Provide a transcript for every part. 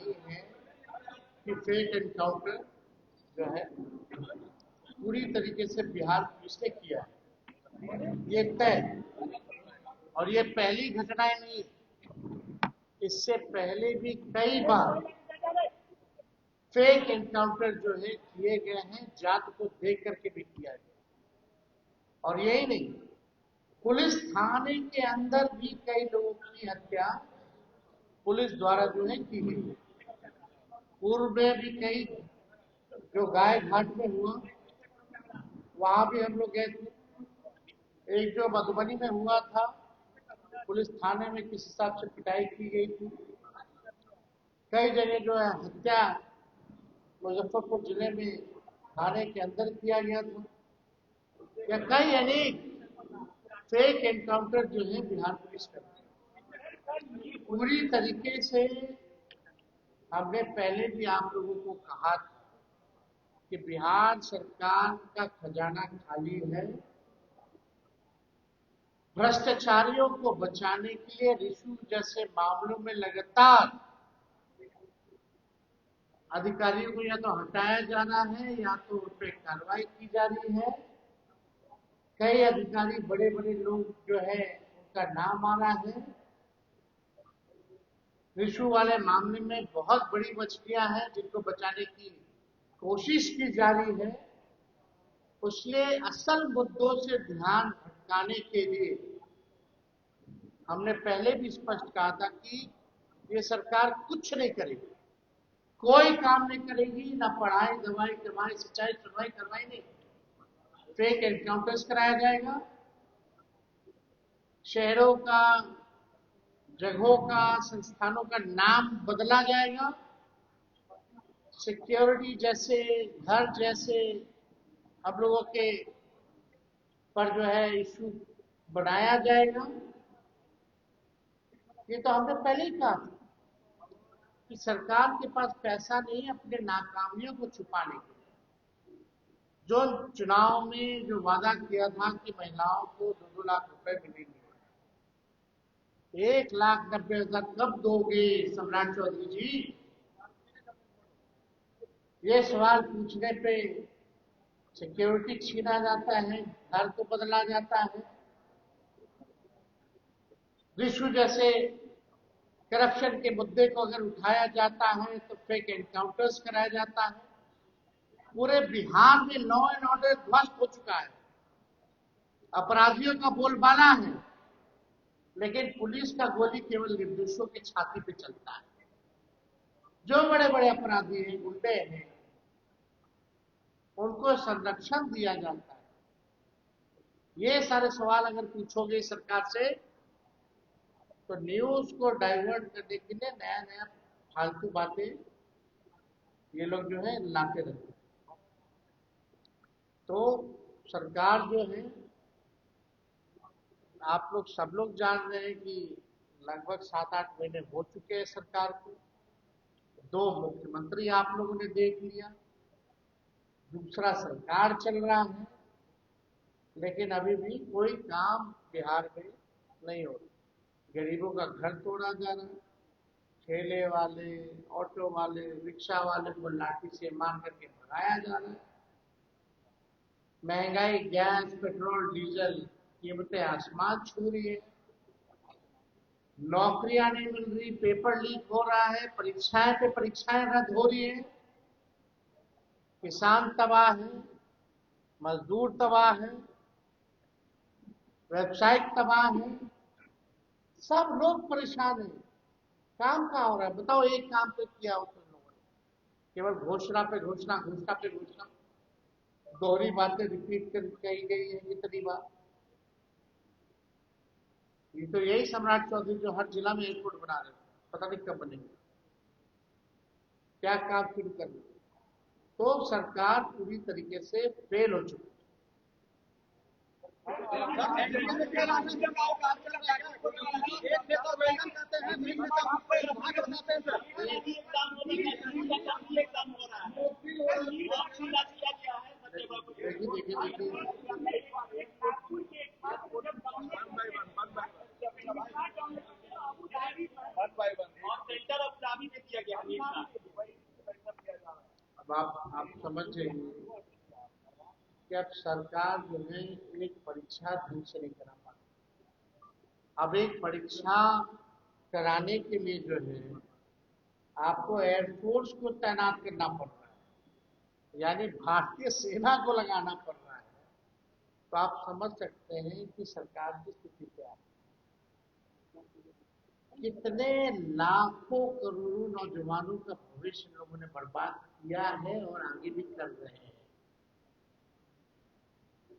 ये है कि फेक एनकाउंटर जो है पूरी तरीके से बिहार पुलिस ने किया है, ये तय। और ये पहली घटनाएं नहीं, इससे पहले भी कई बार फेक एनकाउंटर जो है किए गए हैं, जात को देख करके भी किया गया। और यही नहीं, पुलिस थाने के अंदर भी कई लोगों की हत्या पुलिस द्वारा जो है की गई। पूर्व में भी कई, जो गाय घाट में हुआ वहां भी हम लोग गए थे। एक जो मधुबनी में हुआ था, पुलिस थाने में किस हिसाब से पिटाई की गई थी। कई जगह जो है हत्या मुजफ्फरपुर जिले में थाने के अंदर किया गया था। या कई अनेक फेक एनकाउंटर जो है बिहार पुलिस करती है। पूरी तरीके से हमने पहले भी आप लोगों को कहा था कि बिहार सरकार का खजाना खाली है। भ्रष्टाचारियों को बचाने के लिए रिश्वत जैसे मामलों में लगातार अधिकारियों को या तो हटाया जाना है या तो उन पर कार्रवाई की जा रही है। कई अधिकारी, बड़े बड़े लोग जो है उनका नाम आ रहा है। रिश्वत वाले मामले में बहुत बड़ी मछलियां हैं जिनको बचाने की कोशिश की जा रही है। इसलिए असल मुद्दों से ध्यान भटकाने के लिए हमने पहले भी स्पष्ट कहा था कि ये सरकार कुछ नहीं करेगी, कोई काम नहीं करेगी, ना पढ़ाई, दवाई, कमाई, सिंचाई, सुनवाई, करवाई नहीं। फेक एनकाउंटर्स कराया जाएगा, शहरों का, जगहों का, संस्थानों का नाम बदला जाएगा, सिक्योरिटी जैसे, घर जैसे हम लोगों के पर जो है इशू बनाया जाएगा। ये तो हमने पहले ही कहा था कि सरकार के पास पैसा नहीं है अपने नाकामियों को छुपाने के लिए। जो चुनाव में जो वादा किया था कि महिलाओं को 2-2 लाख रुपए मिलेंगे, 1,90,000 कब दोगे सम्राट चौधरी जी? ये सवाल पूछने पे सिक्योरिटी छीना जाता है, घर को बदला जाता है। रिश्वत जैसे करप्शन के मुद्दे को अगर उठाया जाता है तो फेक एनकाउंटर्स कराया जाता है। पूरे बिहार में लॉ एंड ऑर्डर ध्वस्त हो चुका है, अपराधियों का बोलबाला है, लेकिन पुलिस का गोली केवल निर्दोषों की छाती पे चलता है। जो बड़े बड़े अपराधी हैं, गुंडे हैं, उनको संरक्षण दिया जाता है। ये सारे सवाल अगर पूछोगे सरकार से तो न्यूज को डाइवर्ट करने के लिए नया नया फालतू बातें ये लोग जो है लाते रहते हैं। तो सरकार जो है, आप लोग सब लोग जान रहे हैं कि लगभग 7-8 महीने हो चुके हैं सरकार को। 2 मुख्यमंत्री आप लोगों ने देख लिया, दूसरा सरकार चल रहा है, लेकिन अभी भी कोई काम बिहार में नहीं हो रहा। गरीबों का घर तोड़ा जा रहा है, ठेले वाले, ऑटो वाले, रिक्शा वाले को लाठी से मार करके भगाया जा रहा है। महंगाई, गैस, पेट्रोल, डीजल कीमतें आसमान छू रही है। नौकरियां नहीं मिल रही, पेपर लीक हो रहा है, परीक्षाएं पे परीक्षाएं रद्द हो रही है। किसान तबाह है, मजदूर तबाह है, व्यवसायिक तबाह है, सब लोग परेशान हैं। काम कहाँ हो रहा है बताओ? एक काम तो किया हो तुम लोगों ने? केवल घोषणा पे घोषणा, घोषणा पे घोषणा, दोहरी बातें रिपीट कर कही गई है कितनी बार। ये तो यही सम्राट चौधरी जो हर जिला में एयरपोर्ट बना रहे हैं, पता नहीं कब बनेंगे, क्या काम शुरू कर रहे। तो सरकार पूरी तरीके से फेल हो चुकी अब आप समझ जाइए कि अब सरकार जो है एक परीक्षा ढंग से नहीं करा पाती। अब एक परीक्षा कराने के लिए जो है आपको एयरफोर्स को तैनात करना पड़ रहा है, यानी भारतीय सेना को लगाना पड़ रहा है। तो आप समझ सकते हैं कि सरकार की स्थिति क्या है। कितने लाखों करोड़ों नौजवानों का भविष्य लोगों ने बर्बाद किया है और आगे भी कर रहे हैं।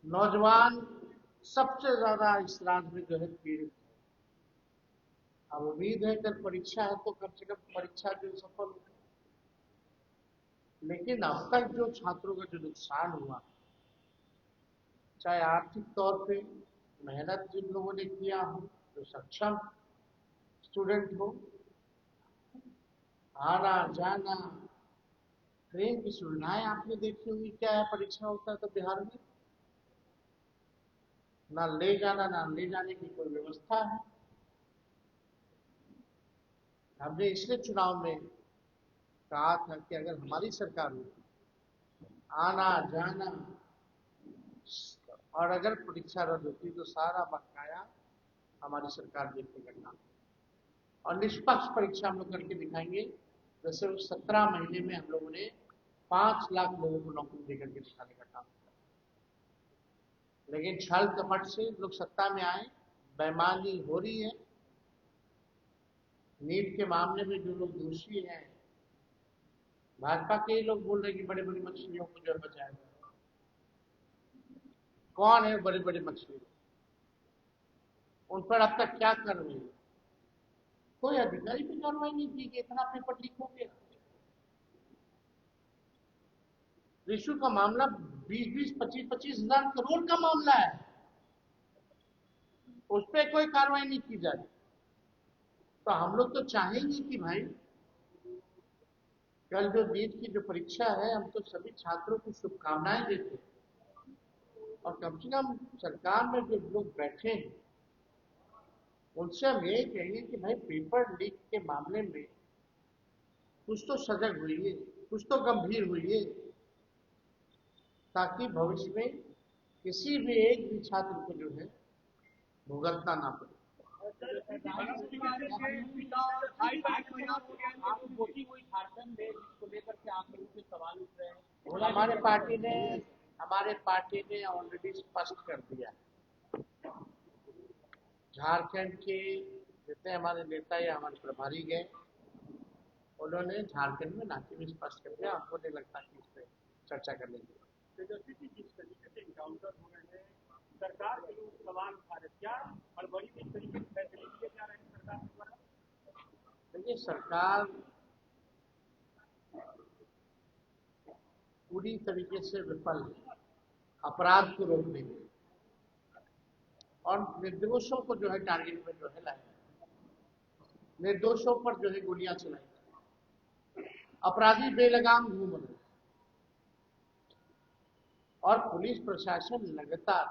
नौजवान सबसे ज्यादा इस राज्य में जो है पीड़ित है। अब उम्मीद है कल परीक्षा है तो कम से कम परीक्षा जो सफल हो। लेकिन अब तक जो छात्रों का जो नुकसान हुआ, चाहे आर्थिक तौर पे मेहनत जिन लोगों ने किया हो, जो सक्षम स्टूडेंट हो, आना जाना, ट्रेन की सुविधाएं आपने देखी होंगी क्या है। परीक्षा होता है तो बिहार में ना ले जाना ना ले जाने की कोई व्यवस्था है। हमने इसलिए चुनाव में कहा था कि अगर हमारी सरकार होती, आना जाना और अगर परीक्षा रद्द होती तो सारा बकाया हमारी सरकार देख के करना और निष्पक्ष परीक्षा हम लोग करके दिखाएंगे। जैसे उस 17 महीने में हम लोगों ने 5 लाख लोगों को नौकरी देकर के दिखाने का काम किया। लेकिन छल कपट से लोग सत्ता में आए, बेईमानी हो रही है। नीट के मामले में जो लोग दोषी हैं, भाजपा के ही लोग बोल रहे हैं कि बड़ी बड़ी मछलियों को जो है बचाया जाए। कौन है बड़ी बड़ी मछली? उन पर अब तक क्या कार्रवाई? कोई अधिकारी भी कार्रवाई नहीं की कि इतना पेपर लीक हो गया। रिशु का मामला 20-20, 25-25 हजार करोड़ का मामला है, उस पर कोई कार्रवाई नहीं की जाए। तो हम लोग तो चाहेंगे कि भाई कल जो नीट की जो परीक्षा है, हम तो सभी छात्रों को शुभकामनाएं देते हैं और कम से कम सरकार में जो लोग बैठे हैं उनसे हम यही कहेंगे कि भाई पेपर लीक के मामले में कुछ तो सजग हुई है, कुछ तो गंभीर हुई है, ताकि भविष्य में किसी भी एक भी छात्र को जो है भुगतना ना पड़े। हमारे पार्टी ने ऑलरेडी स्पष्ट कर दिया। झारखंड के जितने हमारे नेता या हमारे प्रभारी गए, उन्होंने झारखंड में नाते में स्पष्ट कर दिया। हमको नहीं लगता कि इस पर चर्चा करने की। तेजस्वी जिस तरीके से इनकाउंटर हो रहे हैं, सरकार के लोग सवाल उठा रहे, क्या हड़बड़ी में इस तरीके से फैसले लिए जा रहे हैं सरकार द्वारा? देखिए, सरकार पूरी तरीके से विफल है अपराध को रोकने में और निर्दोषों को जो है टारगेट में जो है लाया, निर्दोषों पर जो है गोलियां चलाई, अपराधी बेलगाम घूम रहे और पुलिस प्रशासन लगातार,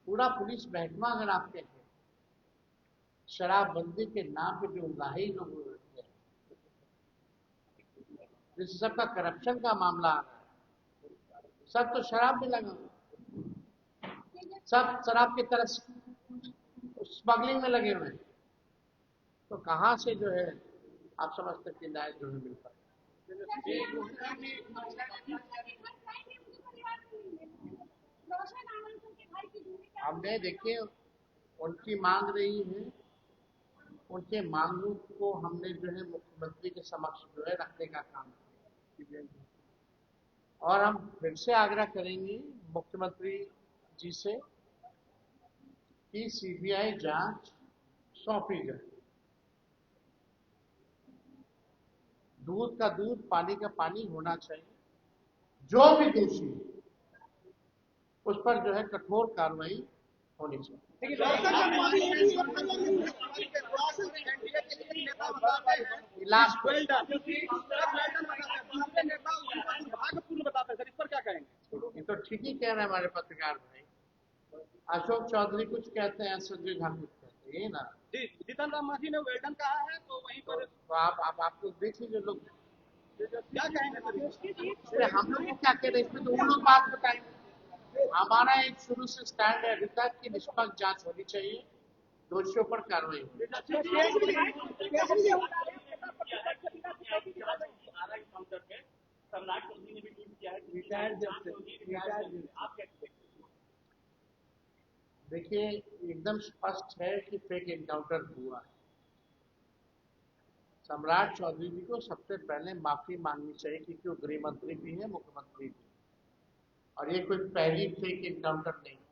पूरा पुलिस महकमा अगर आप कहें, शराबबंदी के नाम पे जो उगाही लोग हो रहे हैं, जिस सबका करप्शन का मामला आ रहा है, सब तो शराब में लगा, सब शराब की तरह स्मगलिंग में लगे हुए हैं। तो कहां से जो है आप समझते कि न्याय जो है मिल पाए? हमने देखिए उनकी मांग रही है, उनके मांगों को हमने जो है मुख्यमंत्री के समक्ष जो है रखने का काम किया और हम फिर से आग्रह करेंगे मुख्यमंत्री जी से कि सीबीआई जांच सौंपी जाए। दूध का दूध, पानी का पानी होना चाहिए। जो भी दोषी उस पर जो है कठोर कार्रवाई होनी चाहिए। ये तो ठीक ही कह रहे हैं हमारे पत्रकार भाई। अशोक चौधरी कुछ कहते हैं, संजय झा कुछ कहते हैं। ये ना, जी जीतन राम मांझी ने वेल्डन कहा है, तो वहीं पर तो आप लोग देख लीजिए लोग, क्या कहेंगे सर? इसमें हम लोग को क्या कह रहे हैं, इसमें तो वो लोग बात बताएंगे। हमारा एक शुरू से स्टैंड है अभी तक कि निष्पक्ष जांच होनी चाहिए, दोषियों पर कार्रवाई होनी चाहिए। सम्राट चौधरी ने भी ट्वीट किया है, रिटायर्ड जज से आप कैसे? देखिए एकदम स्पष्ट है कि फेक एनकाउंटर हुआ है। सम्राट चौधरी जी को सबसे पहले माफी मांगनी चाहिए, क्योंकि वो गृह मंत्री भी है, मुख्यमंत्री भी, और ये कोई पहली फेक एनकाउंटर नहीं है।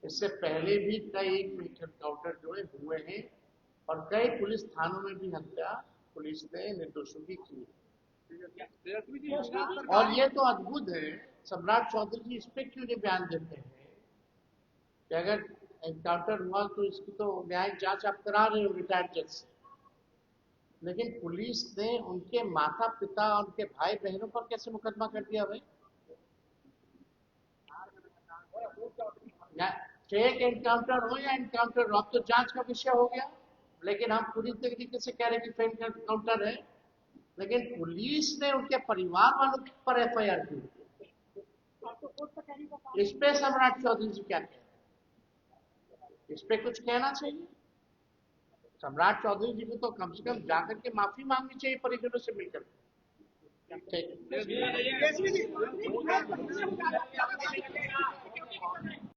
इससे पहले भी कई फेक एनकाउंटर जो है हुए हैं, और कई पुलिस थानों में भी हत्या पुलिस ने निर्दोषों की की है। और ये तो अद्भुत है, सम्राट चौधरी जी इस पे क्यों नहीं बयान देते हैं कि अगर एनकाउंटर हुआ तो इसकी तो न्यायिक जांच आप करा रहे हो रिटायर्ड जज से, लेकिन पुलिस ने उनके माता पिता और उनके भाई बहनों पर कैसे मुकदमा कर दिया भाई? फेक एनकाउंटर हो या एनकाउंटर हो, अब तो जांच का विषय हो गया, लेकिन हम पूरी तरीके से कह रहे हैं कि फेक एनकाउंटर है, लेकिन पुलिस ने उनके परिवार वालों पर एफआईआर की। इस पे सम्राट चौधरी जी क्या कह रहे हैं, इस पे कुछ कहना चाहिए। सम्राट चौधरी जी को तो कम से कम जाकर के माफी मांगनी चाहिए परिजनों से मिलकर। ठीक।